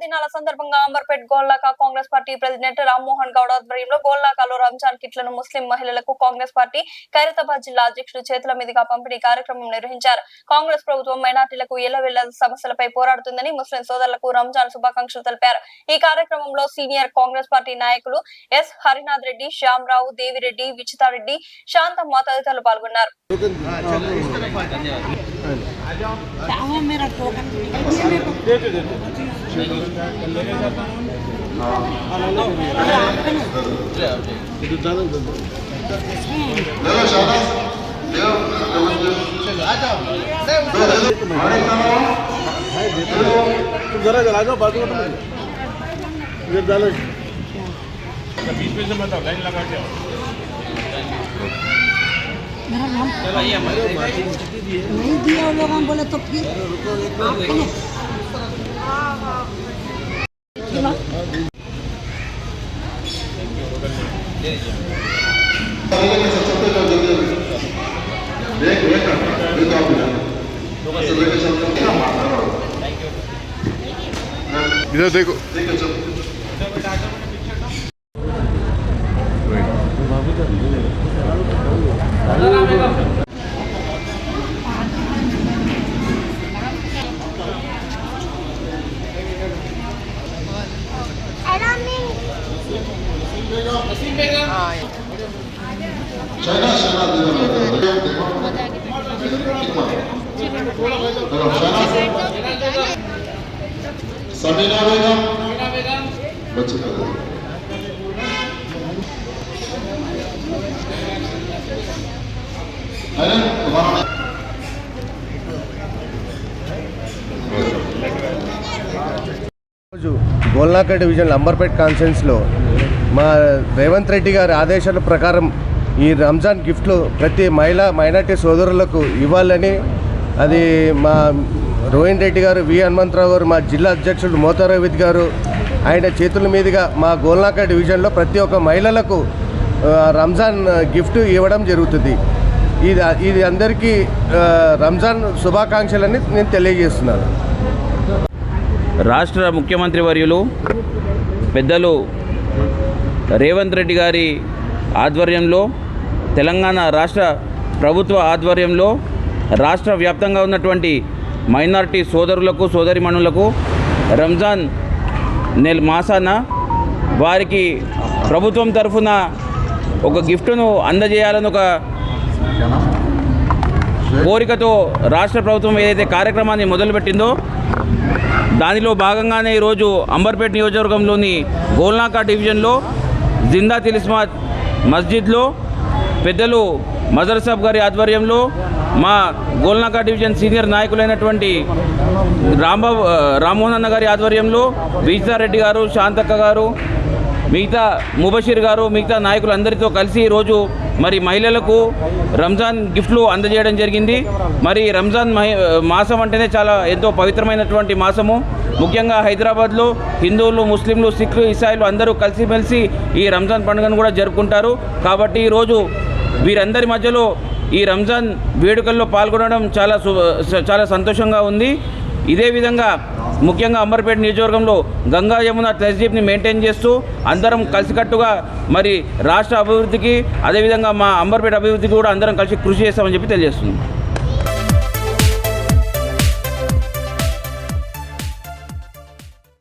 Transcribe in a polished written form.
పర్వదినాల సందర్భంగా Amberpet Golnaka Congress party president Rammohan Goud ఆధ్వర్యంలో గోల్నాకలో రంజాన్ కిట్లను ముస్లిం మహిళలకు కాంగ్రెస్ పార్టీ ఖైరతాబాద్ జిల్లా అధ్యక్షుడు చేతుల మీదుగా పంపిణీ కార్యక్రమం నిర్వహించారు. కాంగ్రెస్ ప్రభుత్వం మైనార్టీలకు ఎల్లవెల్ల సమస్యలపై పోరాడుతుందని ముస్లిం సోదరులకు రంజాన్ శుభాకాంక్షలు తెలిపారు. ఈ కార్యక్రమంలో సీనియర్ కాంగ్రెస్ పార్టీ నాయకులు ఎస్ హరినాథ్ రెడ్డి, శ్యామరావు, దేవిరెడ్డి, విచితారెడ్డి, శాంతమ్మ తదితరులు పాల్గొన్నారు. जरा जला जाओ बाजू में इधर डालो 20 पैसे मत लाइन लगा के नहीं दिया वो लोग हम बोले तो फिर इधर देखो समीना बेगम बच्चे గోల్నాక డివిజన్ అంబర్పేట్ కాన్ఫరెన్స్లో మా రేవంత్ రెడ్డి గారి ఆదేశాల ప్రకారం ఈ రంజాన్ గిఫ్ట్లు ప్రతి మైనార్టీ సోదరులకు ఇవ్వాలని అది మా రోహిన్ రెడ్డి గారు, వి హనుమంతరావు గారు, మా జిల్లా అధ్యక్షుడు మోతారవిద్ గారు ఆయన చేతుల మీదుగా మా గోల్నాక డివిజన్లో ప్రతి ఒక్క మహిళలకు రంజాన్ గిఫ్ట్ ఇవ్వడం జరుగుతుంది. ఇది అందరికీ రంజాన్ శుభాకాంక్షలని నేను తెలియజేస్తున్నాను. రాష్ట్ర ముఖ్యమంత్రి వర్యులు పెద్దలు రేవంత్ రెడ్డి గారి ఆధ్వర్యంలో, తెలంగాణ రాష్ట్ర ప్రభుత్వ ఆధ్వర్యంలో రాష్ట్ర వ్యాప్తంగా ఉన్నటువంటి మైనారిటీ సోదరులకు, సోదరిమణులకు రంజాన్ మాసాన వారికి ప్రభుత్వం తరఫున ఒక గిఫ్ట్ను అందజేయాలని ఒక కోరికతో రాష్ట్ర ప్రభుత్వం ఏదైతే కార్యక్రమాన్ని మొదలుపెట్టిందో దానిలో భాగంగానే ఈరోజు అంబర్పేట్ నియోజకవర్గంలోని గోల్నాక డివిజన్లో జిందా తిలిస్మాత్ మస్జిద్లో పెద్దలు మజర్ సాబ్ గారి ఆధ్వర్యంలో మా గోల్నాక డివిజన్ సీనియర్ నాయకులైనటువంటి రామ్మోహన్ అన్న గారి ఆధ్వర్యంలో విజితారెడ్డి గారు, శాంతక్క గారు, మిగతా ముబషీర్ గారు, మిగతా నాయకులందరితో కలిసి ఈరోజు మరి మహిళలకు రంజాన్ గిఫ్ట్లు అందజేయడం జరిగింది. మరి రంజాన్ మాసం అంటేనే చాలా ఎంతో పవిత్రమైనటువంటి మాసము. ముఖ్యంగా హైదరాబాద్లో హిందువులు, ముస్లింలు, సిఖ్లు, ఇసాయిలు అందరూ కలిసిమెలిసి ఈ రంజాన్ పండుగను కూడా జరుపుకుంటారు. కాబట్టి ఈరోజు వీరందరి మధ్యలో ఈ రంజాన్ వేడుకల్లో పాల్గొనడం చాలా సంతోషంగా ఉంది. ఇదే విధంగా ముఖ్యంగా అంబర్పేట నియోజకవర్గంలో గంగా యమున తహజీబ్ని మెయింటైన్ చేస్తూ అందరం కలిసికట్టుగా మరి రాష్ట్ర అభివృద్ధికి, అదేవిధంగా మా అంబర్పేట అభివృద్ధికి కూడా అందరం కలిసి కృషి చేస్తామని చెప్పి తెలియజేస్తున్నాం.